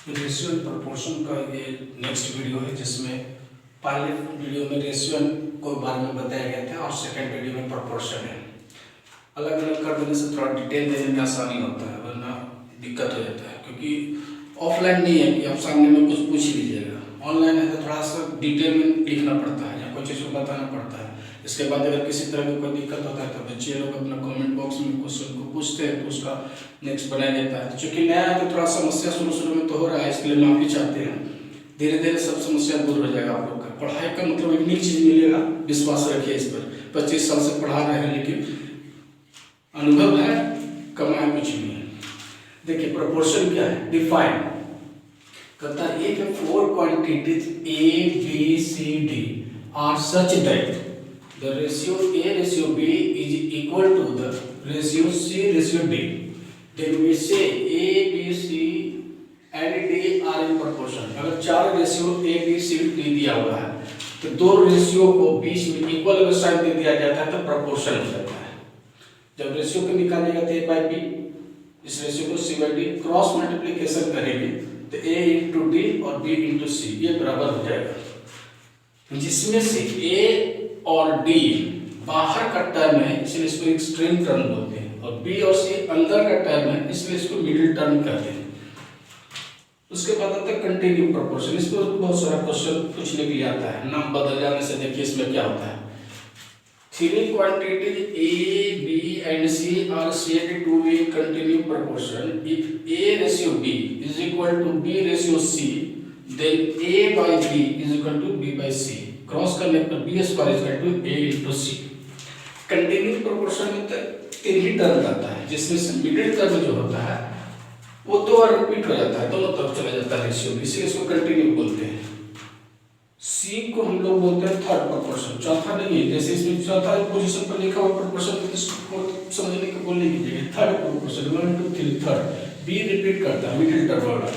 Ratio and proportion का ये next video है, जिसमें पहले वीडियो में रेशियो को बारे में बताया गया था और सेकंड वीडियो में प्रोपोर्शन है। अलग अलग कर देने से थोड़ा डिटेल देने में आसानी होता है, वरना दिक्कत हो जाता है। क्योंकि ऑफलाइन नहीं है कि आप सामने में कुछ पूछ लीजिएगा, ऑनलाइन है तो थोड़ा सा डिटेल में लिखना पड़ता है या कोई चीज़ को बताना पड़ता है। इसके बाद अगर किसी तरह की कोई दिक्कत होता है तो बच्चे लोग अपना कमेंट बॉक्स में क्वेश्चन को पूछते हैं तो उसका नेक्स्ट बनाया जाता है। चूँकि नया है तो थोड़ा समस्या शुरू में तो हो रहा है, इसके लिए माफ़ी चाहते हैं। धीरे धीरे सब समस्या दूर हो जाएगा आप लोग का। पढ़ाई का मतलब एक नई चीज़ मिलेगा, विश्वास रखिए इस पर। 25 साल से पढ़ा रहे हैं लेकिन अनुभव है, कमाया कुछ नहीं है। देखिए प्रोपोर्शन क्या है, डिफाइन कहता है if four quantities A, B, C, D are such that the ratio A ratio B is equal to the ratio C ratio D, then we say A, B, C and D are in proportion। अगर चार ratio A, B, C, D दिया हुआ है तो दो ratio को बीच में equal अगर साइन दे दिया जाता है तो प्रोपोर्शन हो जाता है। जब रेशियो को निकालेगा तो A by B, इस रेशियो को C by D cross multiplication करेंगे तो A into D और B into C ये बराबर हो जाएगा। जिसमें से A और D बाहर का टर्म है इसलिए इसको एक्सट्रीम टर्म बोलते हैं, और B और C अंदर का टर्म है इसलिए इसको मिडिल टर्म कहते हैं। उसके बाद आता है कंटिन्यू प्रोपोर्शन। इस पर बहुत सारा क्वेश्चन पूछने के लिए आता है, नाम बदल जाने से। देखिए इसमें क्या होता है, three quantities A, B and C are said to be in continuous proportion if A ratio B is equal to B ratio C, then A by B is equal to B by C। Cross करने पर B square is equal to A into C। Continuous proportion में तीन ही term आता है, जिसमें से middle term जो होता है वो दो बार रिपीट हो जाता है, दोनों तरफ चला जाता है रेशियो, इसीलिए इसको कंटिन्यू बोलते हैं। C को हम लोग बोलते हैं थर्ड प्रोपोर्शन, चौथा नहीं है। जैसे इसमें चौथा पोजीशन पर लिखा हुआ प्रोपोर्शन तो इसको समझने की बोलने की जगह third proportion 1 2 3 third B repeat करता है मिडिल टर्म वाला।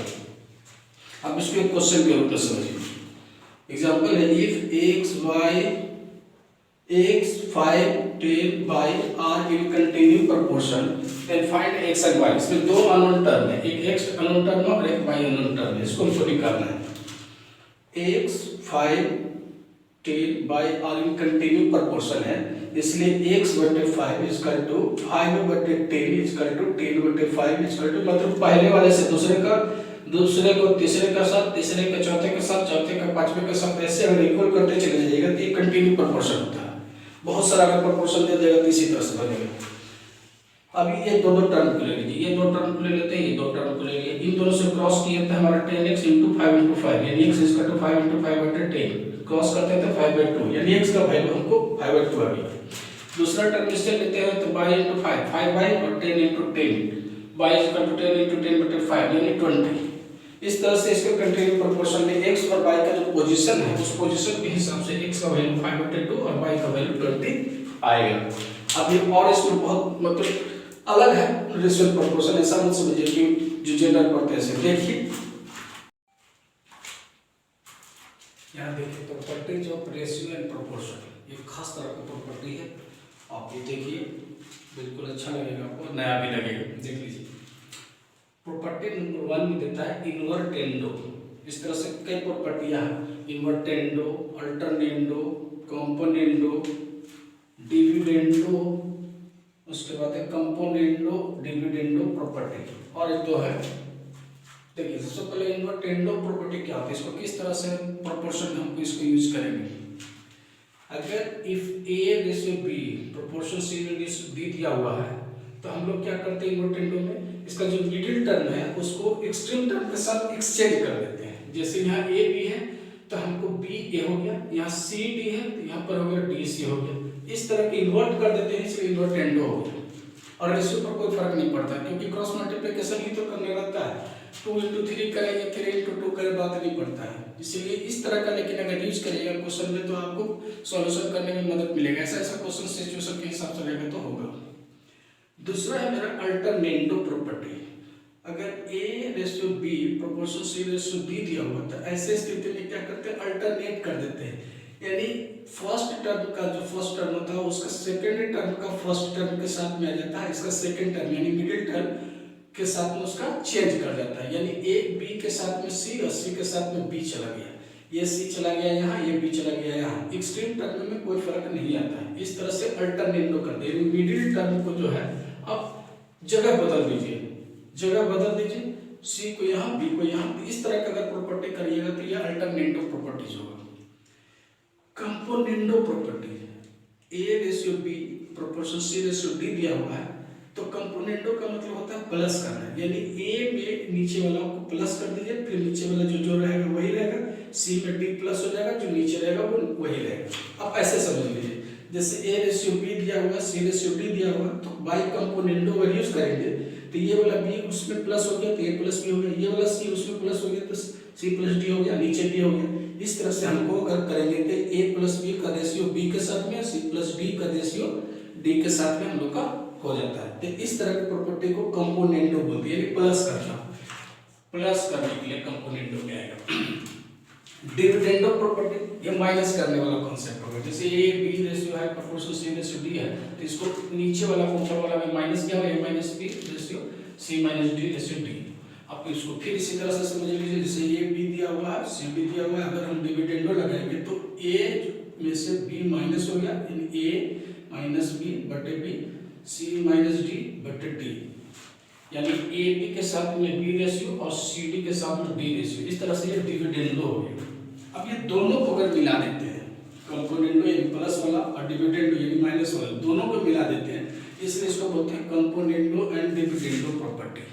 अब इसको एक क्वेश्चन के रूप में समझिए। एग्जांपल है if x 5 10 by are in continuous proportion then find x and y। इसमें दो अननोन टर्म है, एक x अननोन टर्म और एक y अननोन टर्म है, इसको हमको निकालना है। x 5 10 by are in continuous proportion है, इसलिए x बटे 5 इक्वल टू 5 बटे 10 इक्वल टू 10 बटे 5 इक्वल टू, मतलब पहले वाले से दूसरे को तीसरे का साथ, तीसरे का चौथे के साथ, चौथे का पांचवे के साथ, ऐसे अगर इक्वल करते चले जाइएगा तो ये कंटिन्यू प्रोपोर्शन होता है। बहुत सारा अगर प्रोपोर्शन दे देगा तो इसी तरह से बनेगा। अभी ये दो टर्म को ले लीजिए, ये दो टर्म को ले लेते हैं, ये दो टर्म को ले लिए, इन दोनों से क्रॉस किए तो हमारा 10x into 5 into 5 यानी x is equal to 5 into 5 बटे 10, क्रॉस करते हैं तो 5 by 2 यानी x का वैल्यू हमको 5 by 2 आ गया। दूसरा टर्म इससे लेते हैं तो y into 5 5 by और 10 into 10 y is equal to 10 into 10 बटे 5 यानी 20। इस तरह से इसके कंटिन्यू प्रोपोर्शन में x और y का जो पोजीशन है उस पोजीशन के हिसाब से x का वैल्यू 5 बटे 2 और y का वैल्यू 20 आएगा। अब ये और इसमें बहुत मतलब अलग है रेशियो प्रोपोर्शन, ऐसा मत समझिए कि जो जनरल पढ़ते हैं ऐसे। देखिए यहाँ देखिए properties of ratio and proportion, ये खास तरह की प्रॉपर्टी है। आप ये देखिए बिल्कुल अच्छा लगेगा आपको, नया भी लगेगा, देख लीजिए। प्रॉपर्टी नंबर 1 में देता है इन्वर्टेंडो। इस तरह से कई प्रॉपर्टियां हैं, इन्वर्टेंडो, अल्टरनेंडो, कंपोनेंडो, डिविडेंडो, उसके बाद है कंपोनेंडो डिविडेंडो प्रॉपर्टी, और एक दो है। देखिए सबसे पहले इन्वर्टेंडो प्रॉपर्टी क्या होती है, इसको किस तरह से प्रोपोर्शन में हमको इसको यूज करेंगे। अगर if A ratio B proportion C ratio D दिया हुआ है तो हम लोग क्या करते हैं इन्वर्टेंडो में, इसका जो मिडिल टर्म है उसको एक्सट्रीम टर्म के साथ एक्सचेंज कर देते हैं। जैसे यहाँ A B है तो हमको B A हो गया, यहाँ C D है तो यहाँ पर हो गया D C हो गया। इस तरह के इन्वर्ट कर देते हैं, इसलिए इन्वर्टेंडो हो गया। और रेशियो पर कोई फर्क नहीं पड़ता क्योंकि क्रॉस मल्टीप्लिकेशन ही तो करने रहता है, 2 into 3 करें या 3 into 2 करें, बात नहीं पड़ता है। इसीलिए इस तरह का लेकिन अगर यूज करिएगा क्वेश्चन में तो आपको सॉल्यूशन करने में मदद मिलेगा। ऐसा क्वेश्चन सिचुएशन के हिसाब से रहेगा तो होगा। दूसरा है मेरा अल्टरनेंडो प्रॉपर्टी। अगर A ratio B proportion C ratio D दिया हुआ था, ऐसे स्थिति में क्या करते हैं अल्टरनेट कर देते हैं, यानी फर्स्ट टर्म का जो फर्स्ट टर्म होता है उसका सेकेंड टर्म का फर्स्ट टर्म के साथ में आ जाता है, इसका सेकेंड टर्म यानी मिडिल टर्म के साथ में उसका चेंज कर जाता है, यानी ए बी के साथ में सी और सी के साथ में बी चला गया, ये सी चला गया यहाँ, ये बी चला गया यहाँ, एक्सट्रीम टर्म में कोई फर्क नहीं आता है। इस तरह से अल्टरनेटो कर दे, मिडिल टर्म को जो है अब जगह बदल दीजिए, जगह बदल दीजिए, सी को यहाँ बी को यहाँ, इस तरह का अगर प्रॉपर्टी करिएगा तो ये अल्टरनेटो प्रॉपर्टीज होगा। Componendo property, A ratio B proportion C ratio D दिया हुआ है, तो कंपोनेंडो का मतलब होता है प्लस करना, यानी ए में नीचे वाला को प्लस कर दीजिए, फिर नीचे वाला जो रहेगा वही रहेगा, सी में डी प्लस हो जाएगा, जो नीचे रहेगा वो वही रहेगा। अब ऐसे समझ लीजिए, जैसे ए रेशियो बी दिया हुआ, सी रेशियो डी दिया हुआ, तो बाई कंपोनेंडो अगर यूज करेंगे तो ये वाला बी उसमें प्लस हो गया तो ए प्लस बी हो गया, ये वाला सी उसमें प्लस हो गया तो सी प्लस डी हो गया, नीचे डी हो गया। इस तरह से हमको अगर करेंगे कि ए प्लस बी का रेशियो बी के साथ में, सी प्लस डी का रेशियो डी के साथ में हम लोग का हो जाता है। तो इस तरह की प्रॉपर्टी को कंपोनेंडो बोलते हैं, यानी प्लस करना, प्लस करने के लिए कंपोनेंडो में आएगा। डिविडेंडो प्रॉपर्टी ये माइनस करने वाला कॉन्सेप्ट होगा, जैसे ए बी रेशियो है प्रोपोर्शनल सी रेशियो डी है, तो इसको नीचे वाला को ऊपर वाला में माइनस किया, A minus B ratio C minus D ratio D. अब इसको फिर इसी तरह से समझ लीजिए, जैसे ए बी दिया हुआ है, सी डी दिया हुआ है, अगर हम डिविडेंडो लगाएंगे तो ए में से बी माइनस हो गया, यानी ए माइनस बी बटे बी, सी माइनस डी बटे डी, यानी ए बी के साथ में बी रेशियो और सी डी के साथ में डी रेशियो, इस तरह से ये डिविडेंडो हो गया। अब ये दोनों को अगर मिला देते हैं, कंपोनेंडो यानी प्लस वाला और डिविडेंडो यानी माइनस वाला, दोनों को मिला देते हैं, इसलिए इसको बोलते हैं कंपोनेंडो एंड डिविडेंडो प्रॉपर्टी।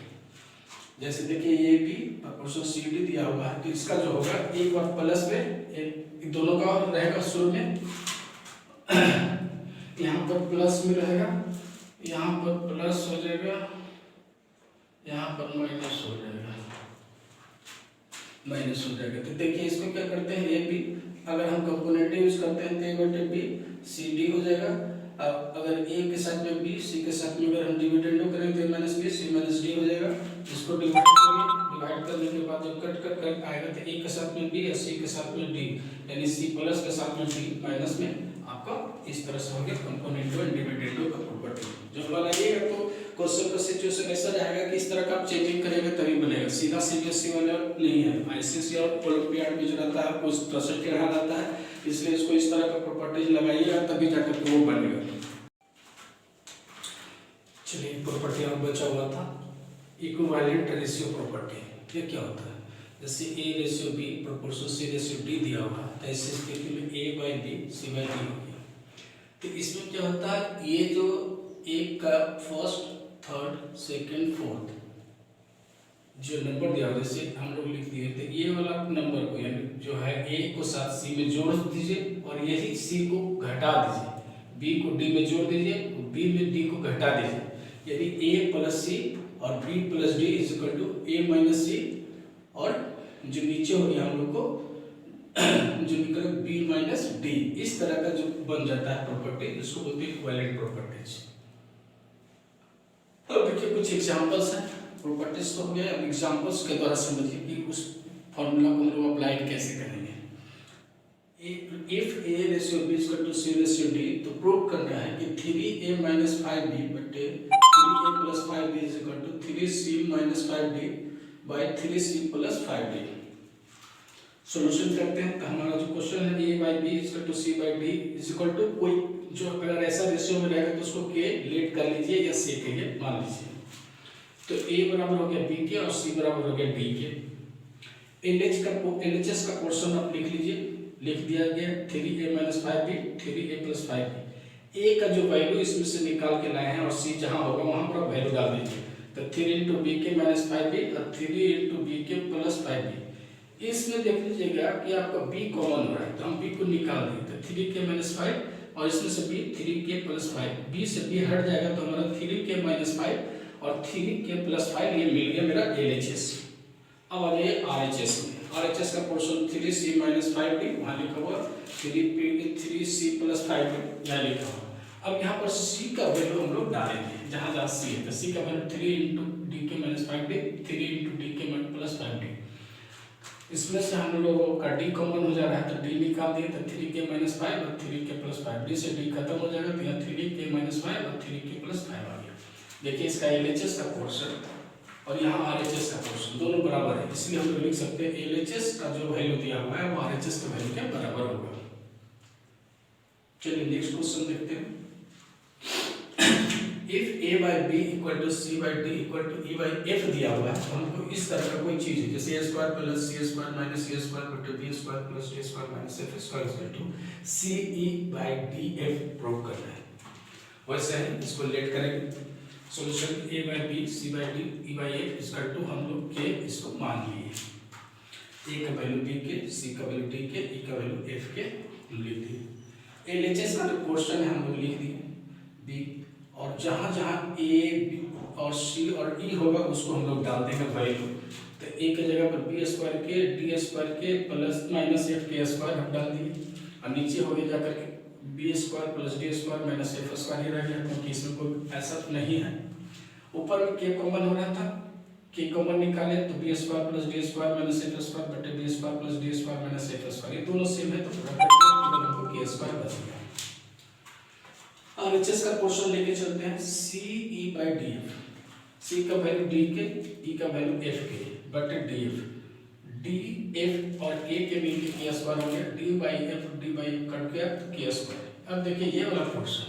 जैसे देखिए A B proportional C D दिया हुआ है, तो इसका जो होगा एक बार प्लस में, एक दोनों का रहेगा शुरू में, यहाँ पर प्लस में रहेगा, यहाँ पर प्लस हो जाएगा, यहाँ पर माइनस हो जाएगा, माइनस हो जाएगा। तो देखिए इसको क्या करते हैं, ए बी अगर हम कंपोनेंट यूज करते हैं तो ए बटे बी सी डी हो जाएगा। अब अगर ए के साथ में बी, सी के साथ में अगर हम डिविडेंडो करें तो A minus B C minus D हो जाएगा। इसको डिवाइड करिए, डिवाइड करने के बाद जब कट कर कर आएगा तो ए के साथ में बी और सी के साथ में डी, यानी सी प्लस के साथ में डी माइनस में, आपका इस तरह से हो गया कंपोनेंडो एंड डिविडेंडो का प्रॉपर्टी। जब बनाइएगा तो क्वेश्चन का सिचुएशन ऐसा रहेगा कि इस तरह का आप चेंजिंग करेंगे तभी बनेगा, सीधा सीबीएसई वाला नहीं है। आईसीएसई और ओलंपियाड में जो रहता है कुछ प्रोसेस टेढ़ा रहता है, इसलिए इसको इस तरह का प्रॉपर्टीज लगाइएगा तभी जाकर के वो बनेगा। चलिए प्रॉपर्टी और बचा हुआ था इक्विवेलेंट रेशियो प्रॉपर्टी। ये क्या होता है, जैसे A ratio B proportional C ratio D दिया हुआ है, तो ऐसी स्थिति में A by B C by D हो गया। तो इसमें क्या होता है, ये जो एक का फर्स्ट थर्ड सेकंड फोर्थ जो नंबर दिया हुआ, जैसे हम लोग लिख दिए थे ये वाला नंबर को, यानी जो है ए को साथ सी में जोड़ दीजिए और यही सी को घटा दीजिए, बी को डी में जोड़ दीजिए, बी में डी को घटा दीजिए, यानी ए प्लस सी और B plus D is equal to A minus C, और जो नीचे हो गया हम लोग को जो निकले बी माइनस डी। इस तरह का जो बन जाता है प्रॉपर्टी, इसको बोलते हैं इक्विवेलेंट प्रॉपर्टीज। अब देखिए कुछ एग्जांपल्स हैं, प्रॉपर्टीज तो हो गया, अब एग्जांपल्स के द्वारा समझिए कि उस फॉर्मूला को हम लोग अप्लाई कैसे करेंगे। If A ratio B equal to C ratio D, तो प्रूव करना है कि 3a माइनस 5b बटे 3a plus 5b is equal to 3c minus 5d by 3c plus 5d। Solution करते हैं, तो हमारा जो क्वेश्चन है a by B is equal to c by d is equal to, कोई जो अगर ऐसा रेशियो में रहेगा तो उसको k लेट कर लीजिए या c के लिए मान लीजिए। तो a बराबर हो गया b के और c बराबर हो गया d के। LHS का पोर्शन आप लिख लीजिए, लिख दिया गया 3a minus 5b 3a plus 5b। a का जो वैल्यू इसमें से निकाल के लाए हैं और c जहां होगा वहां पर वैल्यू डाल दीजिए, तो 3 इंटू बी के माइनस 5b और 3 इंटू बी के प्लस 5b। इसमें देख लीजिएगा कि आपका b कॉमन हो रहा है, तो हम b को निकाल दें, तो 3k माइनस 5 और इसमें से b 3k प्लस 5, b से b हट जाएगा तो हमारा 3k माइनस 5 और 3k प्लस 5 ये मिल गया मेरा LHS। अब आ जाइए RHS में, RHS का पोर्शन 3c माइनस 5d वहाँ लिखा हुआ, 3c प्लस 5d यहाँ लिखा हुआ। अब यहाँ पर c का वैल्यू हम लोग डालेंगे, जहाँ जहाँ c है, तो c का वैल्यू 3 इंटू डी के माइनस 5d 3 इंटू डी के प्लस 5d। इसमें से हम लोगों का d कॉमन हो जा रहा है, तो d निकाल दिए, तो 3k माइनस 5 और 3k प्लस 5, d से d खत्म हो जाएगा, तो यहाँ 3k माइनस 5 और 3k प्लस 5 आ गया। देखिए इसका LHS का पोर्शन और यहाँ RHS का पोर्शन, दोनों बराबर है, इसलिए हम लोग लिख सकते हैं LHS का जो वैल्यू दिया हुआ है वो RHS के वैल्यू के बराबर होगा। चलिए नेक्स्ट क्वेश्चन देखते हैं। If A by B equal to C by D equal to E by F दिया हुआ है, तो हमको इस तरह का कोई चीज है जैसे A square plus C square minus A square बटे B square plus D square minus F square equal to CE by DF prove करना है। वैसे ही इसको लेट करेंगे। Solution A by B C by D E by F equal to हम लोग के इसको मान लिए, A का वैल्यू B के, C का वैल्यू D के, E का वैल्यू F के लिख दिए। LHS का जो क्वेश्चन है हम लोग लिख दिए B, और जहाँ जहाँ A B और C और E होगा उसको हम लोग डाल देंगे वैल्यू। तो A की जगह पर B स्क्वायर के D स्क्वायर के प्लस माइनस F के स्क्वायर हम डाल दिए, और नीचे हो गया जाकर के B square plus D square minus F square ही रह गया, क्योंकि इसमें कोई ऐसा नहीं है। ऊपर में K कॉमन हो रहा था, K कॉमन निकाले तो B square plus D square minus F square बटे B square plus D square minus F square, ये दोनों सेम है तो हमको K स्क्वायर बच गया। RHS का पोर्शन लेके चलते हैं CE by DF, C का वैल्यू D के, E का वैल्यू F के बटे DF, DF और A के मिल के K स्क्वायर हो गया, D by F कट गया तो K स्क्वायर। अब देखिए ये वाला पोर्शन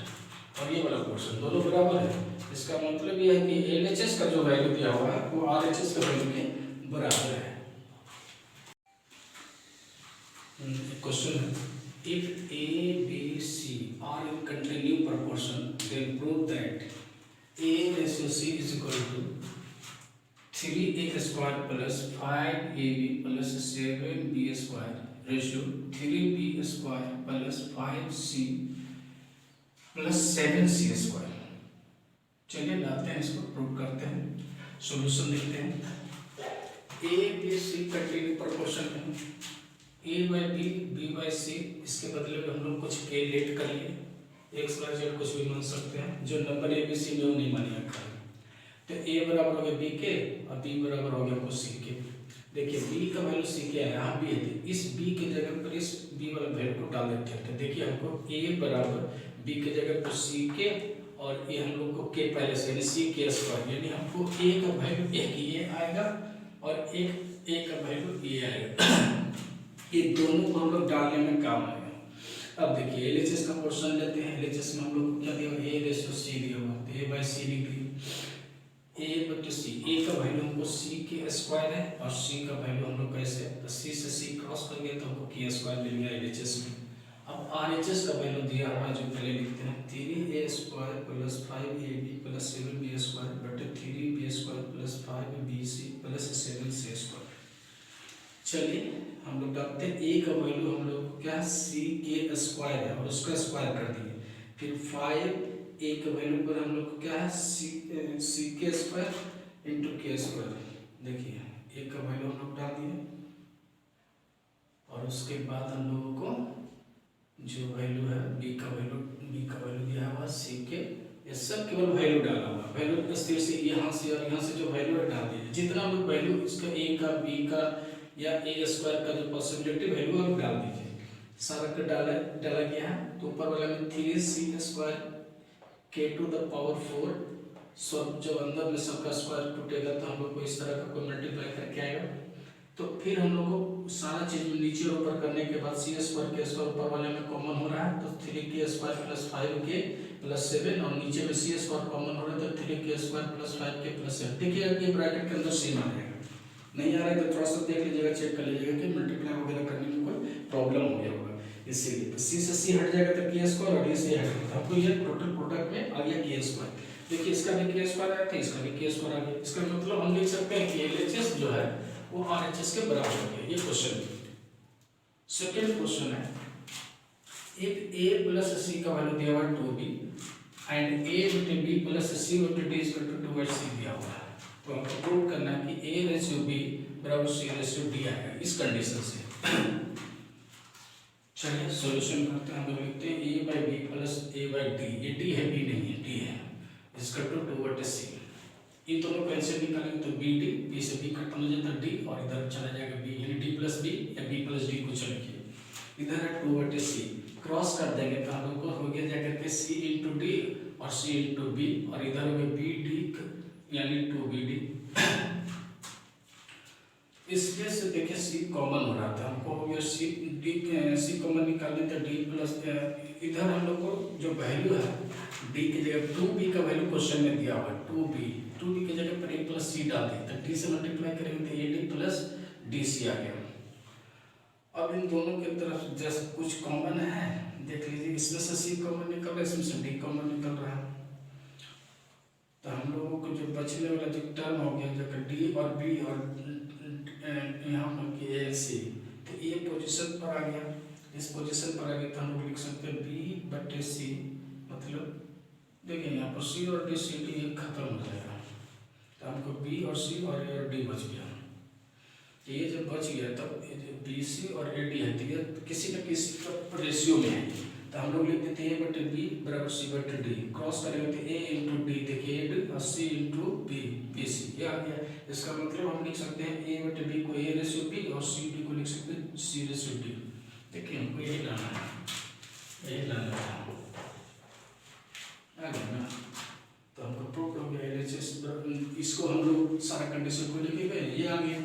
और ये वाला पोर्शन दोनों बराबर है, इसका मतलब ये है कि LHS का जो वैल्यू दिया हुआ है वो RHS के वैल्यू के बराबर है। क्वेश्चन है, if A, B, C are in continuous proportion, then prove that A ratio C is equal to 3A square plus 5AB plus 7B square ratio 3B square plus 5C plus 7C square। चलिए लाते हैं इसको, prove करते हैं, solution देखते हैं। A, B, C continue proportion है, A by B, B by C, इसके बदले में हम लोग कुछ K लेट कर लिए, X y Z कुछ भी मान सकते हैं, जो नंबर A B C में वो नहीं मानिए खाली। तो A बराबर हो गया B के और B बराबर हो गया कुछ C के। देखिए B का वैल्यू C के है, यहाँ B है, इस B के जगह पर इस B वाला वैल्यू को डाल देते हैं। तो देखिए हमको A बराबर B के जगह पर C के और ये हम लोग को K पहले से यानी C के स्क्वायर, यानी हमको A का वैल्यू एक ये आएगा और एक A का वैल्यू ये आएगा। ये दोनों को हम लोग डालने में काम आएगा। अब देखिए LHS का पोर्शन लेते हैं। LHS में हम लोग को क्या दिया हुआ है, A रेशियो C दिया हुआ है, तो A by C लिख दिए, A बटे C, A का वैल्यू हमको C के स्क्वायर है और C का वैल्यू हम लोग कैसे, तो C से C क्रॉस कर गया तो हमको K स्क्वायर मिल गया LHS में। अब RHS का वैल्यू दिया हुआ है जो पहले लिखते हैं, 3A square plus 5AB plus 7B square बटे 3B square plus 5BC plus 7C square. चलिए हम लोग डालते हैं A का वैल्यू हम लोग क्या C के स्क्वायर है और उसका स्क्वायर कर दिए, फिर 5A के वैल्यू पर हम लोग क्या है C के स्क्वायर इंटू K स्क्वायर। देखिए A का वैल्यू हम लोग डाल दिए और उसके बाद हम लोगों को जो वैल्यू है B का वैल्यू दिया हुआ C के, ये सब केवल वैल्यू डाला हुआ, वैल्यू स्थिर से यहाँ से और यहाँ से जो वैल्यू है डाल दीजिए, जितना हम लोग वैल्यू इसका A का B का या A स्क्वायर का जो पॉसिबिलिटी वैल्यू आप डाल दीजिए। सारा का डाला गया है, तो ऊपर वाला में 3C square K to the power 4, सब जब अंदर में सबका स्क्वायर टूटेगा तो हम लोग को इस तरह का कोई मल्टीप्लाई करके आएगा। तो फिर हम लोग को सारा चीज में नीचे और ऊपर करने के बाद C स्क्वायर K स्क्वायर ऊपर वाले में कॉमन हो रहा है, तो 3K square plus 5K plus 7 और नीचे में C स्क्वायर कॉमन हो रहा है तो 3K square plus 5K plus 7। देखिए ये ब्रैकेट के अंदर सेम आ जाएगा, नहीं आ रहा है तो थोड़ा सा देख लीजिएगा, चेक कर लीजिएगा कि मल्टीप्लाई वगैरह करने में कोई प्रॉब्लम हो गया होगा, इसीलिए तो C से C हट जाएगा तो K स्क्वायर और D से हट जाएगा, आपको ये टोटल प्रोडक्ट में आ गया K स्क्वायर। देखिए इसका भी K स्क्वायर आया था, इसका भी K स्क्वायर आ गया, इसका मतलब हम लिख सकते हैं कि LHS जो है वो RHS के बराबर हो गया। ये क्वेश्चन सेकंड क्वेश्चन है, if A plus C का वैल्यू दिया हुआ है 2B एंड A बटे B प्लस C बटे D इक्वल टू 2/C दिया हुआ है, तो हमको प्रूव करना है कि A रेशियो B बराबर C रेशियो D आएगा इस कंडीशन से। चलिए सॉल्यूशन करते हैं। हम लोग लिखते हैं A by B plus A by D, ये D है B नहीं है D है, इसका टू 2/C। इन दोनों को ऐसे निकालेंगे तो B से B खत्म हो जाता है D और इधर चला जाएगा B, यानी D प्लस B या B प्लस D कुछ लिखिए, इधर है 2/C क्रॉस कर देंगे तो हम लोग को हो गया जाकर के C इंटू D और C इंटू B और इधर हो गया B D यानी 2BD इसमें से देखिए सी कॉमन हो रहा था, हमको हो गया सी डी, सी कॉमन निकालने तो डी प्लस, इधर हम लोग को जो वैल्यू है डी की जगह 2b का वैल्यू क्वेश्चन में दिया हुआ है 2b की जगह पर a प्लस सी डाल दिए तो डी से मल्टीप्लाई करेंगे तो A D plus D C आ गया। अब इन दोनों की तरफ जैसे कुछ कॉमन है देख लीजिए, इसमें से सी कॉमन निकल रहा है, इसमें से डी कॉमन निकल रहा है, तो हम लोगों को जो बचने वाला जो टर्म हो गया जो डी और बी और यहाँ पर ए सी, तो ये पोजीशन पर आ गया, इस पोजीशन पर आ गया तो हम लोग लिख सकते हैं बी बटे सी, मतलब देखिए यहाँ पर सी और डी सी डी खत्म हो जाएगा, तो हमको बी और सी और ए और डी बच गया। ये जब बच गया तब बी सी और ए डी है तो ये किसी न किसी का रेशियो में है, तो हम लोग लिख देते हैं ए बटे बी बराबर सी बटे डी, क्रॉस करेंगे तो ए इंटू डी, देखिए ए डी और सी इंटू बी बी सी, ये आ गया। इसका मतलब हम लिख सकते हैं ए बटे बी को ए रेशियो बी और सी डी को लिख सकते हैं सी रेशियो डी। देखिए हमको यही लाना है, यही लाना था, आ गया ना, तो हमको प्रूव हो गया। इसको हम लोग सारा कंडीशन को लिखे गए, ये आ गया।